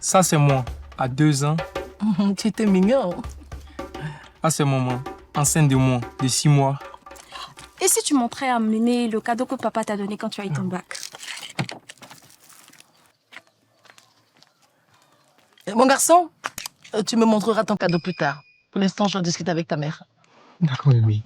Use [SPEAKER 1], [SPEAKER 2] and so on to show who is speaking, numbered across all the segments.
[SPEAKER 1] Ça, c'est moi, à 2 ans.
[SPEAKER 2] Tu étais mignon.
[SPEAKER 1] Ah, c'est maman, enceinte de moi, de 6 mois.
[SPEAKER 3] Et si tu montrais à mener le cadeau que papa t'a donné quand tu as eu ton bac?
[SPEAKER 2] Mon garçon, tu me montreras ton cadeau plus tard. Pour l'instant, je discute avec ta mère.
[SPEAKER 1] D'accord, Mimi.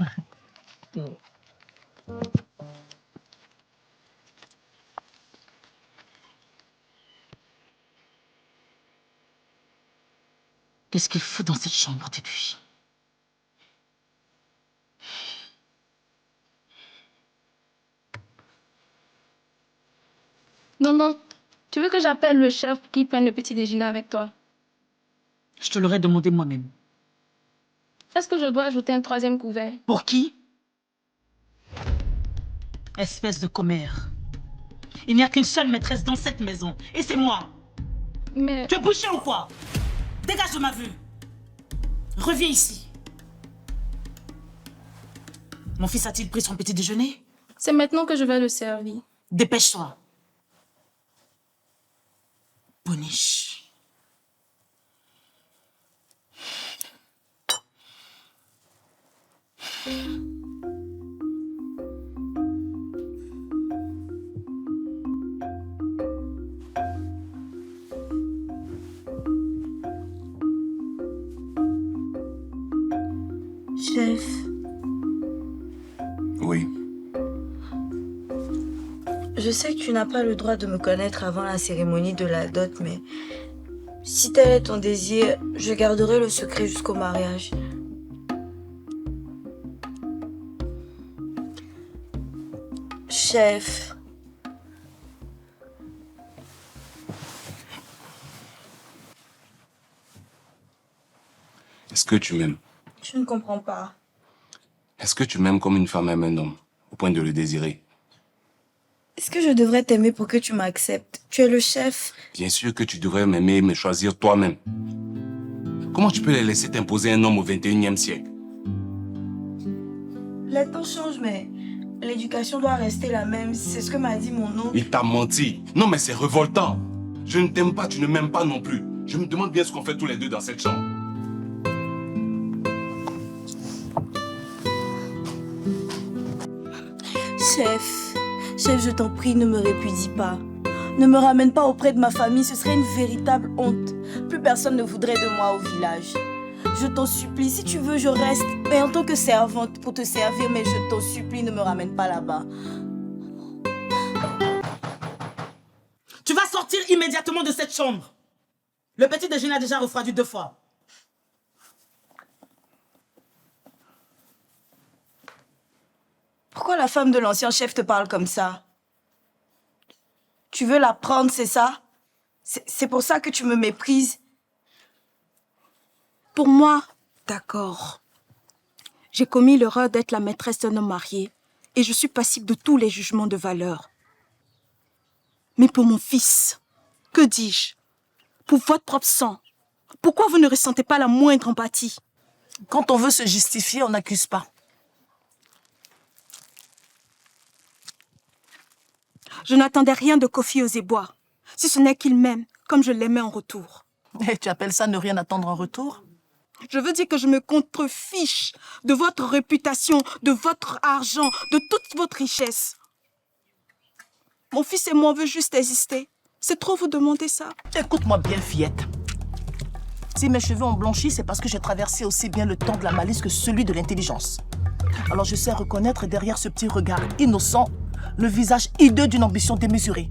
[SPEAKER 2] Qu'est-ce qu'il fout dans cette chambre depuis?
[SPEAKER 3] Non, tu veux que j'appelle le chef pour qu'il prenne le petit déjeuner avec toi?
[SPEAKER 2] Je te l'aurais demandé moi-même.
[SPEAKER 3] Est-ce que je dois ajouter un 3e couvert?
[SPEAKER 2] Pour qui? Espèce de commère. Il n'y a qu'une seule maîtresse dans cette maison, et c'est moi.
[SPEAKER 3] Mais...
[SPEAKER 2] Tu es bouché ou quoi? Dégage de ma vue. Reviens ici. Mon fils a-t-il pris son petit déjeuner?
[SPEAKER 3] c'est maintenant que je vais le servir.
[SPEAKER 2] Dépêche-toi. Boniche.
[SPEAKER 4] Chef,
[SPEAKER 5] Oui.
[SPEAKER 4] je sais que tu n'as pas le droit de me connaître avant la cérémonie de la dot, mais si tel est ton désir, je garderai le secret jusqu'au mariage. Chef,
[SPEAKER 5] Est-ce que tu m'aimes?
[SPEAKER 4] je ne comprends pas.
[SPEAKER 5] Est-ce que tu m'aimes comme une femme aime un homme, au point de le désirer?
[SPEAKER 4] Est-ce que je devrais t'aimer pour que tu m'acceptes? Tu es le chef.
[SPEAKER 5] Bien sûr que tu devrais m'aimer et me choisir toi-même. Comment tu peux les laisser t'imposer un homme au 21e siècle?
[SPEAKER 4] Les temps changent, mais l'éducation doit rester la même. C'est ce que m'a dit mon oncle.
[SPEAKER 5] Il t'a menti. Non, mais c'est révoltant. Je ne t'aime pas, tu ne m'aimes pas non plus. Je me demande bien ce qu'on fait tous les deux dans cette chambre.
[SPEAKER 4] Chef, je t'en prie, ne me répudie pas. Ne me ramène pas auprès de ma famille, ce serait une véritable honte. Plus personne ne voudrait de moi au village. Je t'en supplie, si tu veux, je reste, mais en tant que servante pour te servir, mais je t'en supplie, ne me ramène pas là-bas.
[SPEAKER 2] Tu vas sortir immédiatement de cette chambre. Le petit déjeuner a déjà refroidi 2 fois.
[SPEAKER 4] Pourquoi la femme de l'ancien chef te parle comme ça? Tu veux la prendre, c'est ça? C'est pour ça que tu me méprises?
[SPEAKER 3] Pour moi, d'accord. J'ai commis l'erreur d'être la maîtresse d'un homme marié et je suis passible de tous les jugements de valeur. Mais pour mon fils, que dis-je? Pour votre propre sang, pourquoi vous ne ressentez pas la moindre empathie?
[SPEAKER 2] Quand on veut se justifier, on n'accuse pas.
[SPEAKER 3] Je n'attendais rien de Kofi Ozeboa, si ce n'est qu'il m'aime comme je l'aimais en retour.
[SPEAKER 2] Et tu appelles ça ne rien attendre en retour?
[SPEAKER 3] Je veux dire que je me contrefiche de votre réputation, de votre argent, de toute votre richesse. Mon fils et moi, on veut juste exister. C'est trop vous demander ça.
[SPEAKER 2] Écoute-moi bien, fillette. Si mes cheveux ont blanchi, c'est parce que j'ai traversé aussi bien le temps de la malice que celui de l'intelligence. Alors je sais reconnaître derrière ce petit regard innocent le visage hideux d'une ambition démesurée.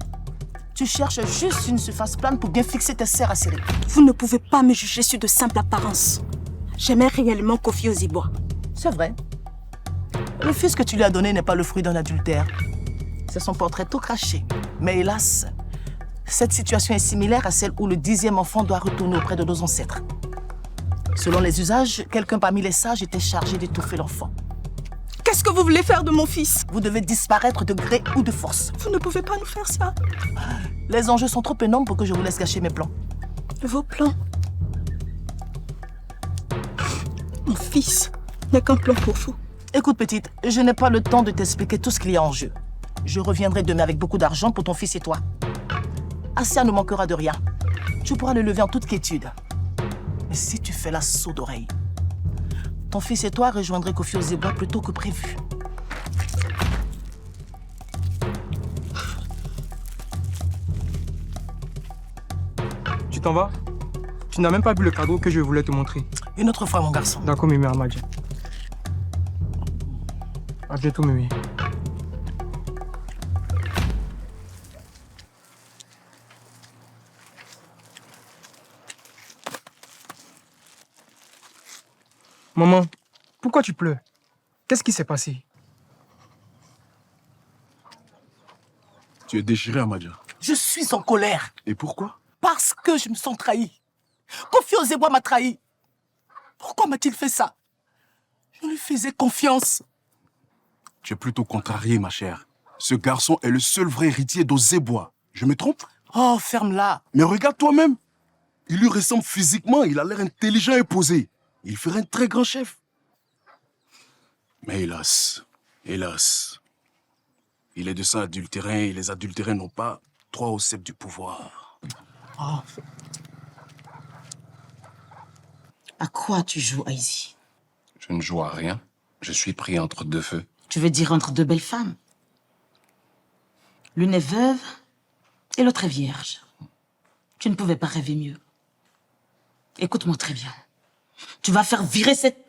[SPEAKER 2] Tu cherches juste une surface plane pour bien fixer tes serres acérées.
[SPEAKER 3] Vous ne pouvez pas me juger sur de simples apparences. J'aimais réellement Kofi Ozeboa.
[SPEAKER 2] C'est vrai. Le fils que tu lui as donné n'est pas le fruit d'un adultère. C'est son portrait tout craché. Mais hélas, cette situation est similaire à celle où le 10e enfant doit retourner auprès de nos ancêtres. Selon les usages, quelqu'un parmi les sages était chargé d'étouffer l'enfant.
[SPEAKER 3] Qu'est-ce que vous voulez faire de mon fils?
[SPEAKER 2] Vous devez disparaître de gré ou de force.
[SPEAKER 3] Vous ne pouvez pas nous faire ça.
[SPEAKER 2] Les enjeux sont trop énormes pour que je vous laisse gâcher mes plans.
[SPEAKER 3] Vos plans. Mon fils n'est qu'un plan pour vous.
[SPEAKER 2] Écoute, petite, je n'ai pas le temps de t'expliquer tout ce qu'il y a en jeu. Je reviendrai demain avec beaucoup d'argent pour ton fils et toi. Assia ne manquera de rien. tu pourras le lever en toute quiétude. Mais si tu fais la sourde oreille, ton fils et toi rejoindrez Kofi Ozeboa plus tôt que prévu.
[SPEAKER 1] Tu t'en vas? Tu n'as même pas vu le cadeau que je voulais te montrer.
[SPEAKER 2] Une autre fois, mon garçon.
[SPEAKER 1] D'accord, Mimi Amadja. À bientôt, Mimi. Maman, pourquoi tu pleures? Qu'est-ce qui s'est passé?
[SPEAKER 5] Tu es déchiré, Amadja.
[SPEAKER 2] Je suis en colère
[SPEAKER 5] Et pourquoi?
[SPEAKER 2] parce que je me sens trahi. Kofi Ozeboa m'a trahi. Pourquoi m'a-t-il fait ça? Je lui faisais confiance.
[SPEAKER 5] Tu es plutôt contrarié, ma chère. Ce garçon est le seul vrai héritier d'Ozeboa. Je me trompe?
[SPEAKER 2] Oh, ferme-la.
[SPEAKER 5] Mais regarde toi-même. Il lui ressemble physiquement, il a l'air intelligent et posé. Il ferait un très grand chef. Mais hélas, il est de sang adultérin et les adultérins n'ont pas droit au sceptre du pouvoir.
[SPEAKER 2] Oh,
[SPEAKER 6] À quoi tu joues, Aizi?
[SPEAKER 5] Je ne joue à rien. Je suis pris entre deux feux.
[SPEAKER 6] Tu veux dire entre deux belles femmes? L'une est veuve et l'autre est vierge. Tu ne pouvais pas rêver mieux. Écoute-moi très bien. Tu vas faire virer cette...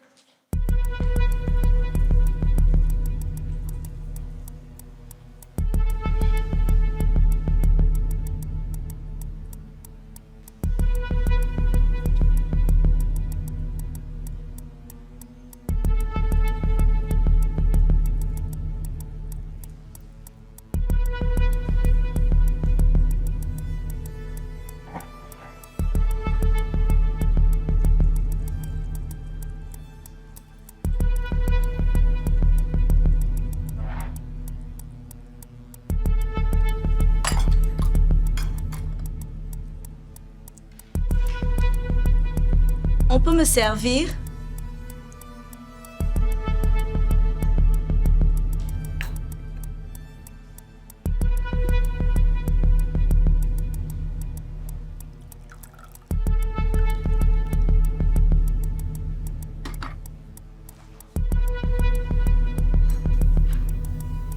[SPEAKER 4] On peut me servir?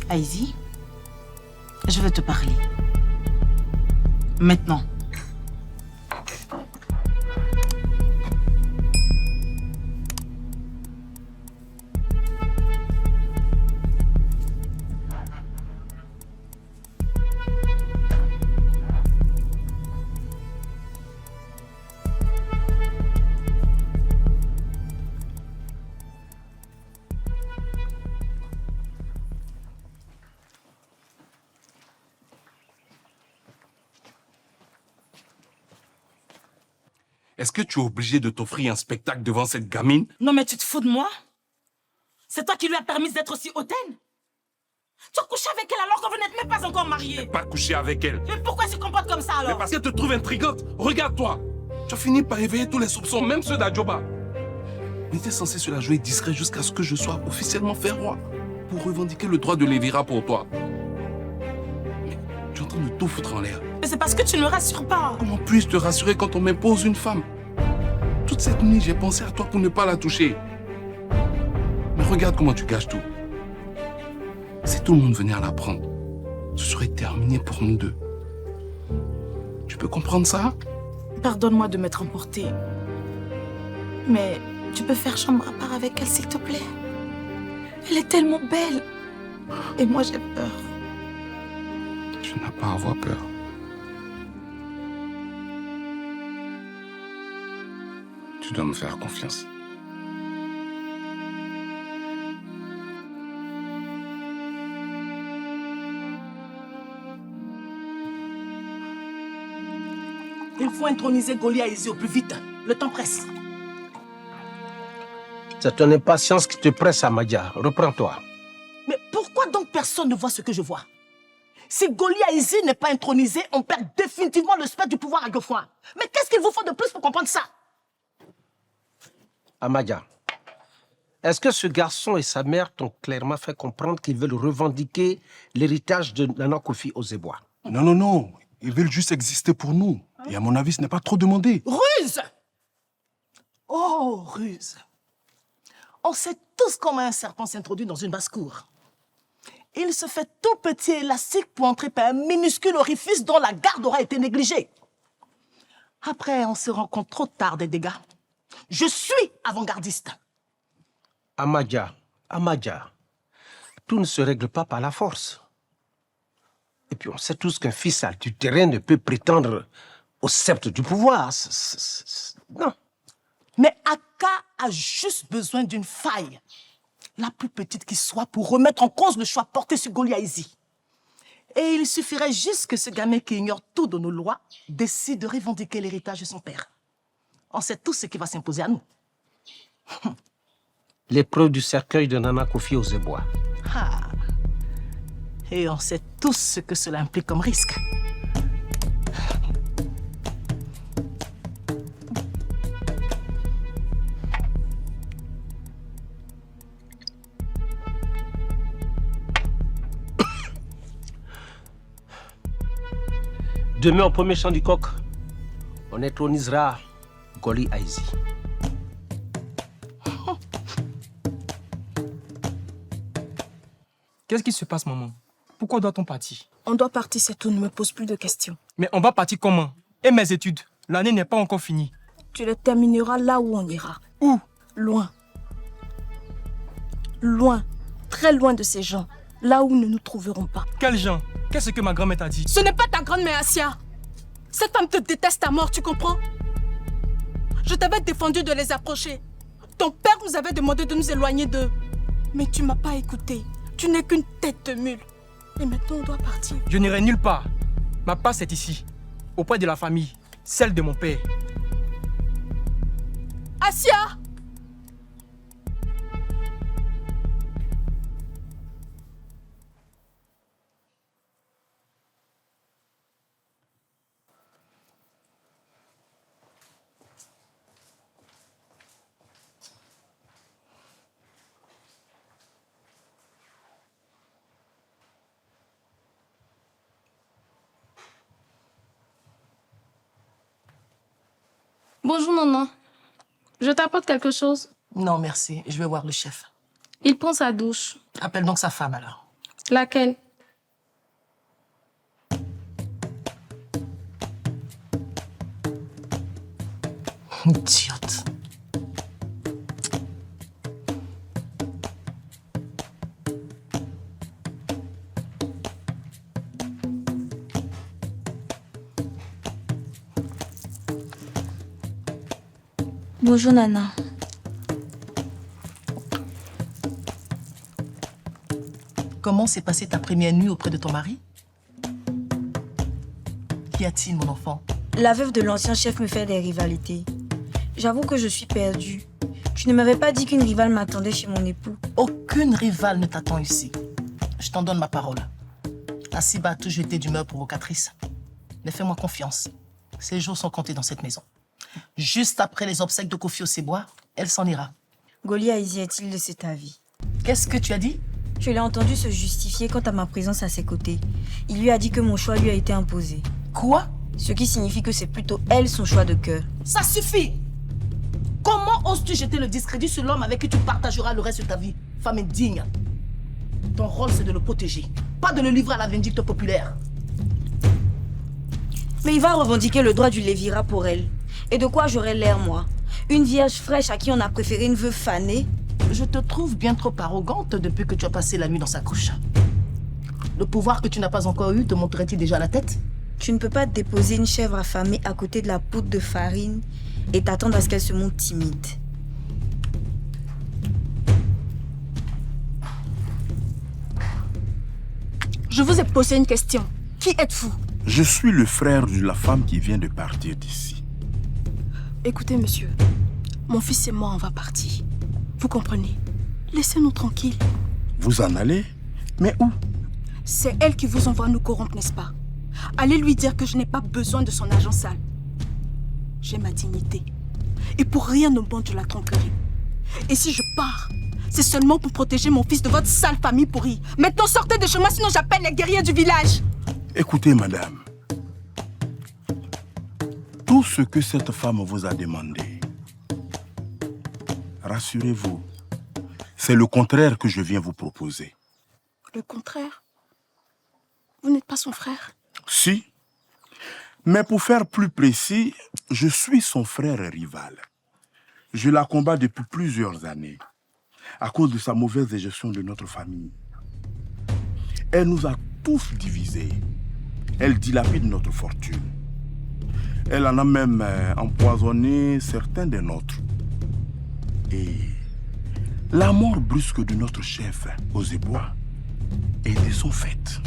[SPEAKER 6] Aizi, je veux te parler. Maintenant.
[SPEAKER 5] Est-ce que tu es obligé de t'offrir un spectacle devant cette gamine?
[SPEAKER 6] Non mais tu te fous de moi? C'est toi qui lui as permis d'être aussi hautaine? Tu as couché avec elle alors que vous n'êtes même pas encore mariés.
[SPEAKER 5] Pas coucher avec elle.
[SPEAKER 6] Mais pourquoi elle se comporte comme ça
[SPEAKER 5] Mais
[SPEAKER 6] alors?
[SPEAKER 5] parce qu'elle te trouve intrigante. Regarde-toi. Tu as fini par éveiller tous les soupçons, même ceux d'Adjoba. On était censé se la jouer discret jusqu'à ce que je sois officiellement fait roi pour revendiquer le droit de Lévira pour toi. Mais tu es en train de tout foutre en l'air.
[SPEAKER 6] Mais c'est parce que tu ne me rassures pas.
[SPEAKER 5] Comment puis-je te rassurer quand on m'impose une femme? Toute cette nuit, j'ai pensé à toi pour ne pas la toucher. Mais regarde comment tu gâches tout. Si tout le monde venait à la prendre, ce serait terminé pour nous deux. Tu peux comprendre ça?
[SPEAKER 6] Pardonne-moi de m'être emportée. Mais tu peux faire chambre à part avec elle, s'il te plaît. Elle est tellement belle. Et moi, j'ai peur.
[SPEAKER 5] Tu n'as pas à avoir peur. Tu dois me faire confiance.
[SPEAKER 2] il faut introniser Goliath Aizi au plus vite. Le temps presse.
[SPEAKER 7] C'est ton impatience qui te presse, Amadja. Reprends-toi.
[SPEAKER 2] Mais pourquoi donc personne ne voit ce que je vois? Si Goliath Aizi n'est pas intronisé, on perd définitivement le spectre du pouvoir à Geoffroy. Mais qu'est-ce qu'il vous faut de plus pour comprendre ça?
[SPEAKER 7] Amadja, est-ce que ce garçon et sa mère t'ont clairement fait comprendre qu'ils veulent revendiquer l'héritage de Nana Kofi Ozeboa?
[SPEAKER 5] Non, non, non. Ils veulent juste exister pour nous.
[SPEAKER 8] Et à mon avis, ce n'est pas trop demandé.
[SPEAKER 2] Ruse! Oh, ruse. On sait tous comment un serpent s'introduit dans une basse-cour. Il se fait tout petit et élastique pour entrer par un minuscule orifice dont la garde aura été négligée. Après, on se rend compte trop tard des dégâts. Je suis avant-gardiste.
[SPEAKER 7] Amadja, tout ne se règle pas par la force. Et puis on sait tous qu'un fils adultéré ne peut prétendre au sceptre du pouvoir. Non.
[SPEAKER 2] Mais Aka a juste besoin d'une faille, la plus petite qui soit, pour remettre en cause le choix porté sur Goliaïsi. Et il suffirait juste que ce gamin qui ignore tout de nos lois décide de revendiquer l'héritage de son père. On sait tous ce qui va s'imposer à nous.
[SPEAKER 7] L'épreuve du cercueil de Nana Kofi Ozeboa.
[SPEAKER 2] Ah. Et on sait tous ce que cela implique comme risque.
[SPEAKER 7] Demain, au premier chant du coq, on intronisera Goli Aizi.
[SPEAKER 1] Qu'est-ce qui se passe, maman? Pourquoi doit-on partir?
[SPEAKER 3] On doit partir, c'est tout, ne me pose plus de questions.
[SPEAKER 1] Mais on va partir comment? Et mes études? L'année n'est pas encore finie.
[SPEAKER 3] Tu les termineras là où on ira.
[SPEAKER 1] Où?
[SPEAKER 3] Loin. Loin. Très loin de ces gens. Là où nous ne nous trouverons pas.
[SPEAKER 1] Quels gens? Qu'est-ce que ma grand-mère t'a dit?
[SPEAKER 3] Ce n'est pas ta grand-mère, Assia. Cette femme te déteste à mort, tu comprends? Je t'avais défendu de les approcher. Ton père nous avait demandé de nous éloigner d'eux. Mais tu m'as pas écouté. Tu n'es qu'une tête de mule. Et maintenant, on doit partir.
[SPEAKER 1] Je n'irai nulle part. Ma place est ici, auprès de la famille, celle de mon père.
[SPEAKER 3] Assia!
[SPEAKER 9] Bonjour, Nana. Je t'apporte quelque chose.
[SPEAKER 2] Non, merci. Je vais voir le chef.
[SPEAKER 9] Il prend sa douche.
[SPEAKER 2] Appelle donc sa femme, alors.
[SPEAKER 9] Laquelle?
[SPEAKER 2] Idiote.
[SPEAKER 4] Bonjour Nana.
[SPEAKER 2] Comment s'est passée ta première nuit auprès de ton mari? Qu'y a-t-il, mon enfant?
[SPEAKER 4] La veuve de l'ancien chef me fait des rivalités. J'avoue que je suis perdue. Tu ne m'avais pas dit qu'une rivale m'attendait chez mon époux.
[SPEAKER 2] Aucune rivale ne t'attend ici. Je t'en donne ma parole. Asiba a toujours été d'humeur provocatrice. Mais fais-moi confiance. Ses jours sont comptés dans cette maison. Juste après les obsèques de Kofi Ozeboa, elle s'en ira.
[SPEAKER 4] Goliaïsi est-il de cet avis?
[SPEAKER 2] Qu'est-ce que tu as dit?
[SPEAKER 4] Je l'ai entendu se justifier quant à ma présence à ses côtés. Il lui a dit que mon choix lui a été imposé.
[SPEAKER 2] Quoi?
[SPEAKER 4] Ce qui signifie que c'est plutôt elle son choix de cœur.
[SPEAKER 2] Ça suffit! Comment oses-tu jeter le discrédit sur l'homme avec qui tu partageras le reste de ta vie? Femme indigne. Ton rôle, c'est de le protéger, pas de le livrer à la vindicte populaire.
[SPEAKER 4] Mais il va revendiquer le droit du lévira pour elle. Et de quoi j'aurais l'air, moi? Une vierge fraîche à qui on a préféré une veuve fanée?
[SPEAKER 2] Je te trouve bien trop arrogante depuis que tu as passé la nuit dans sa couche. Le pouvoir que tu n'as pas encore eu te monterait-il déjà la tête?
[SPEAKER 4] Tu ne peux pas déposer une chèvre affamée à côté de la poudre de farine et t'attendre à ce qu'elle se montre timide.
[SPEAKER 3] Je vous ai posé une question. Qui êtes-vous?
[SPEAKER 8] Je suis le frère de la femme qui vient de partir d'ici.
[SPEAKER 3] Écoutez, monsieur. Mon fils et moi, on va partir. Vous comprenez? Laissez-nous tranquilles.
[SPEAKER 8] Vous en allez? Mais où?
[SPEAKER 3] C'est elle qui vous envoie nous corrompre, n'est-ce pas? Allez lui dire que je n'ai pas besoin de son argent sale. J'ai ma dignité. Et pour rien au monde, je la tromperai. Et si je pars, c'est seulement pour protéger mon fils de votre sale famille pourrie. Maintenant, sortez de chez moi, sinon j'appelle les guerriers du village.
[SPEAKER 8] Écoutez, madame. tout ce que cette femme vous a demandé. Rassurez-vous, c'est le contraire que je viens vous proposer.
[SPEAKER 3] Le contraire? Vous n'êtes pas son frère?
[SPEAKER 8] Si, mais pour faire plus précis, je suis son frère rival. Je la combats depuis plusieurs années à cause de sa mauvaise gestion de notre famille. Elle nous a tous divisés. Elle dilapide notre fortune. Elle en a même empoisonné certains des nôtres. Et la mort brusque de notre chef, Ozebois, était son fait.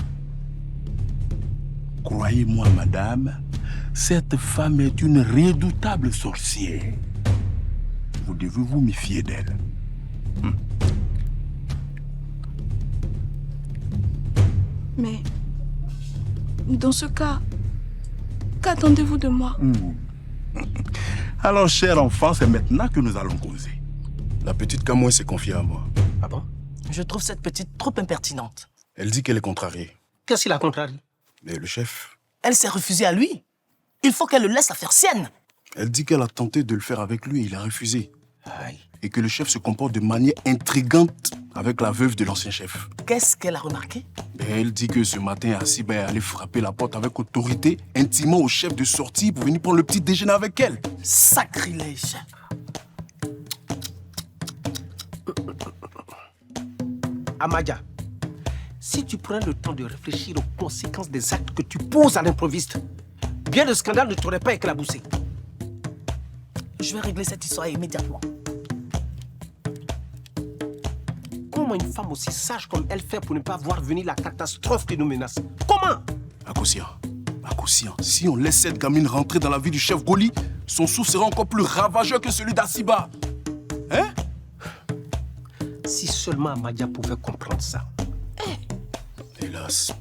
[SPEAKER 8] Croyez-moi, madame, cette femme est une redoutable sorcière. Vous devez vous méfier d'elle.
[SPEAKER 3] Mais dans ce cas, qu'attendez-vous de moi?
[SPEAKER 8] Alors, cher enfant, c'est maintenant que nous allons causer.
[SPEAKER 10] La petite Kamoué s'est confiée à moi.
[SPEAKER 7] Ah bon?
[SPEAKER 2] Je trouve cette petite trop impertinente.
[SPEAKER 10] Elle dit qu'elle est contrariée.
[SPEAKER 7] Qu'est-ce qui la contrarie?
[SPEAKER 10] Mais le chef,
[SPEAKER 2] Elle s'est refusée à lui. Il faut qu'elle le laisse la faire sienne.
[SPEAKER 10] elle dit qu'elle a tenté de le faire avec lui et il a refusé.
[SPEAKER 7] Aïe.
[SPEAKER 10] Et que le chef se comporte de manière intrigante avec la veuve de l'ancien chef.
[SPEAKER 2] Qu'est-ce qu'elle a remarqué?
[SPEAKER 10] Et elle dit que ce matin, Asiba est allé frapper la porte avec autorité, intimant au chef de sortir pour venir prendre le petit déjeuner avec elle.
[SPEAKER 2] Sacrilège.
[SPEAKER 7] Amadia, si tu prends le temps de réfléchir aux conséquences des actes que tu poses à l'improviste, bien le scandale ne t'aurait pas éclaboussé.
[SPEAKER 2] Je vais régler cette histoire immédiatement.
[SPEAKER 7] Comment une femme aussi sage comme elle fait pour ne pas voir venir la catastrophe qui nous menace? Comment?
[SPEAKER 10] Akossia, si on laisse cette gamine rentrer dans la vie du chef Goli, son souffle sera encore plus ravageur que celui d'Asiba. Hein?
[SPEAKER 7] Si seulement Amadia pouvait comprendre ça.
[SPEAKER 10] Hélas.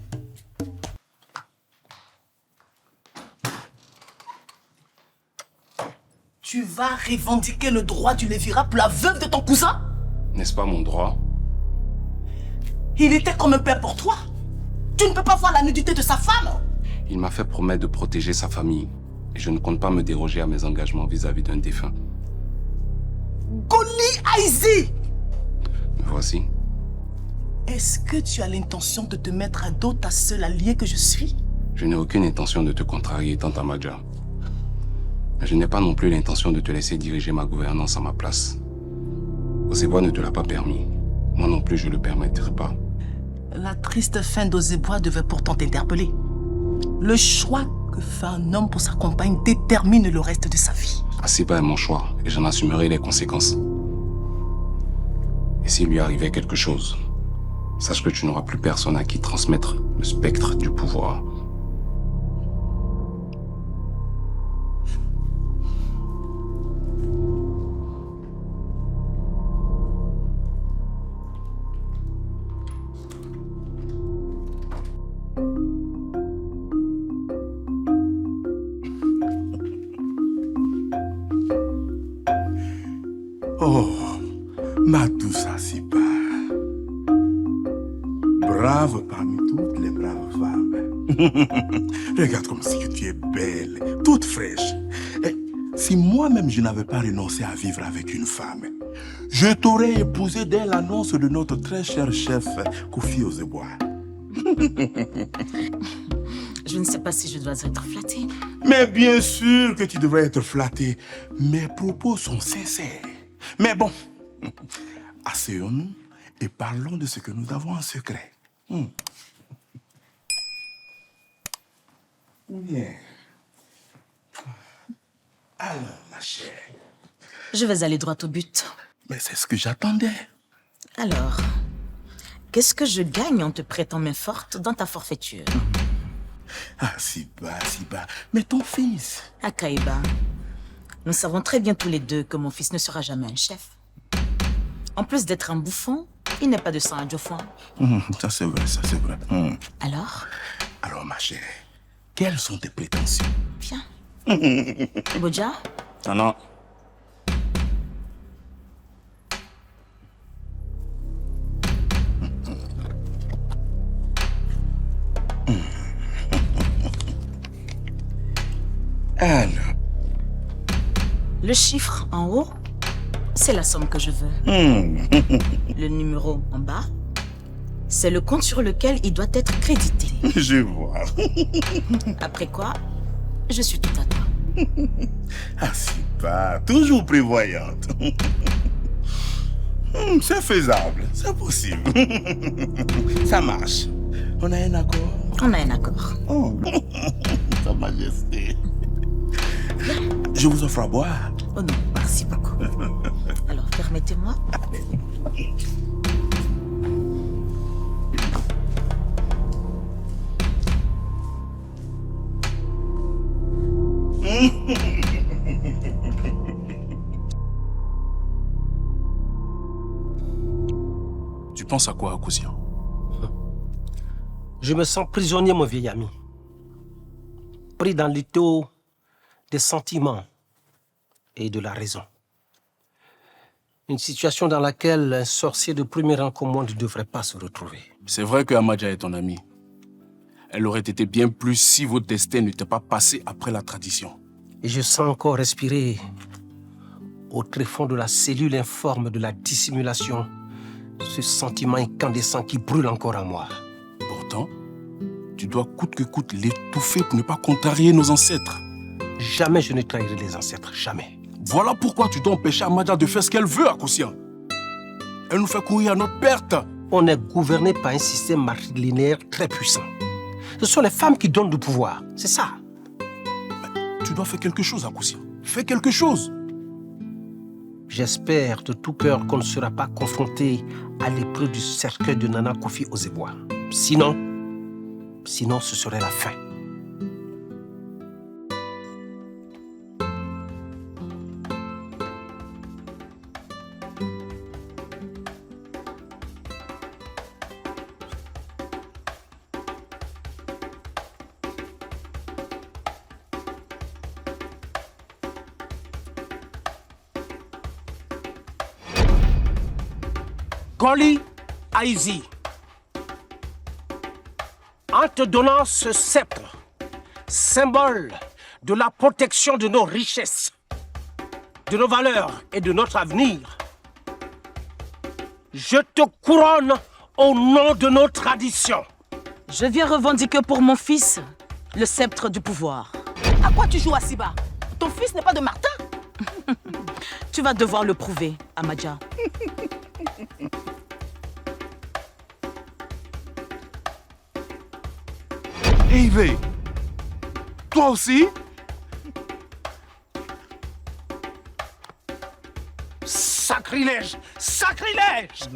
[SPEAKER 2] Tu vas revendiquer le droit du Lévira pour la veuve de ton cousin?
[SPEAKER 5] N'est-ce pas mon droit?
[SPEAKER 2] Il était comme un père pour toi. Tu ne peux pas voir la nudité de sa femme.
[SPEAKER 5] Il m'a fait promettre de protéger sa famille. Et je ne compte pas me déroger à mes engagements vis-à-vis d'un défunt.
[SPEAKER 2] Goli Aizi!
[SPEAKER 5] Me voici.
[SPEAKER 2] Est-ce que tu as l'intention de te mettre à dos ta seule alliée que je suis?
[SPEAKER 5] Je n'ai aucune intention de te contrarier, Tante Amadja. Mais je n'ai pas non plus l'intention de te laisser diriger ma gouvernance à ma place. Ozebois ne te l'a pas permis. Moi non plus, je ne le permettrai pas.
[SPEAKER 2] La triste fin d'Ozebois devait pourtant t'interpeller. Le choix que fait un homme pour sa compagne détermine le reste de sa vie.
[SPEAKER 5] Asiba est mon choix et j'en assumerai les conséquences. Et s'il lui arrivait quelque chose, sache que tu n'auras plus personne à qui transmettre le spectre du pouvoir.
[SPEAKER 8] Oh, ma douce Asiba. Brave parmi toutes les braves femmes. Regarde comme si tu es belle, toute fraîche. Et si moi-même je n'avais pas renoncé à vivre avec une femme, je t'aurais épousé dès l'annonce de notre très cher chef, Kofi Ozebois.
[SPEAKER 6] Je ne sais pas si je dois être flattée.
[SPEAKER 8] Mais bien sûr que tu devrais être flatté. Mes propos sont sincères. Mais bon, asseyons-nous et parlons de ce que nous avons en secret. Bien. Alors, ma chère.
[SPEAKER 6] Je vais aller droit au but.
[SPEAKER 8] Mais c'est ce que j'attendais.
[SPEAKER 6] Alors, qu'est-ce que je gagne en te prêtant main forte dans ta forfaiture?
[SPEAKER 8] Ah, Siba. Mais ton fils.
[SPEAKER 6] Akaïba, nous savons très bien tous les deux que mon fils ne sera jamais un chef. En plus d'être un bouffon, il n'est pas de sang à Diofouin.
[SPEAKER 8] Ça c'est vrai.
[SPEAKER 6] Alors,
[SPEAKER 8] ma chère, quelles sont tes prétentions?
[SPEAKER 6] viens. Bodja,
[SPEAKER 8] Non. Alors,
[SPEAKER 11] Le chiffre en haut, c'est la somme que je veux. Le numéro en bas, c'est le compte sur lequel il doit être crédité.
[SPEAKER 8] Je vois.
[SPEAKER 11] Après quoi, je suis tout à toi.
[SPEAKER 8] Asiba, toujours prévoyante. C'est faisable, c'est possible. Ça marche. On a un accord?
[SPEAKER 11] On a un accord.
[SPEAKER 8] Oh, Sa Majesté. Je vous offre à boire.
[SPEAKER 11] Oh non, merci beaucoup. Alors, permettez-moi.
[SPEAKER 10] Tu penses à quoi, Akousia?
[SPEAKER 7] Je me sens prisonnier, mon vieil ami. Pris dans l'étau des sentiments et de la raison. Une situation dans laquelle un sorcier de premier rang comme moi ne devrait pas se retrouver.
[SPEAKER 10] C'est vrai que Amadja est ton amie. Elle aurait été bien plus si votre destin n'était pas passé après la tradition.
[SPEAKER 7] Et je sens encore respirer au tréfonds de la cellule informe de la dissimulation ce sentiment incandescent qui brûle encore en moi.
[SPEAKER 10] Pourtant, tu dois coûte que coûte l'étouffer pour ne pas contrarier nos ancêtres.
[SPEAKER 7] Jamais je ne trahirai les ancêtres, jamais.
[SPEAKER 10] Voilà pourquoi tu dois empêcher Amadja de faire ce qu'elle veut, Akousia. Elle nous fait courir à notre perte.
[SPEAKER 7] On est gouverné par un système matrilinéaire très puissant. Ce sont les femmes qui donnent du pouvoir, c'est ça.
[SPEAKER 10] Mais tu dois faire quelque chose, Akousia. Fais quelque chose.
[SPEAKER 7] J'espère de tout cœur qu'on ne sera pas confronté à l'épreuve du cercueil de Nana Kofi Ozeboa. Sinon, ce serait la fin. Goli Aizi, en te donnant ce sceptre, symbole de la protection de nos richesses, de nos valeurs et de notre avenir, je te couronne au nom de nos traditions.
[SPEAKER 11] Je viens revendiquer pour mon fils le sceptre du pouvoir.
[SPEAKER 2] À quoi tu joues, Asiba? Ton fils n'est pas de Martin?
[SPEAKER 11] Tu vas devoir le prouver, Amadja.
[SPEAKER 8] Yves, toi aussi?
[SPEAKER 7] Sacrilège! Sacrilège!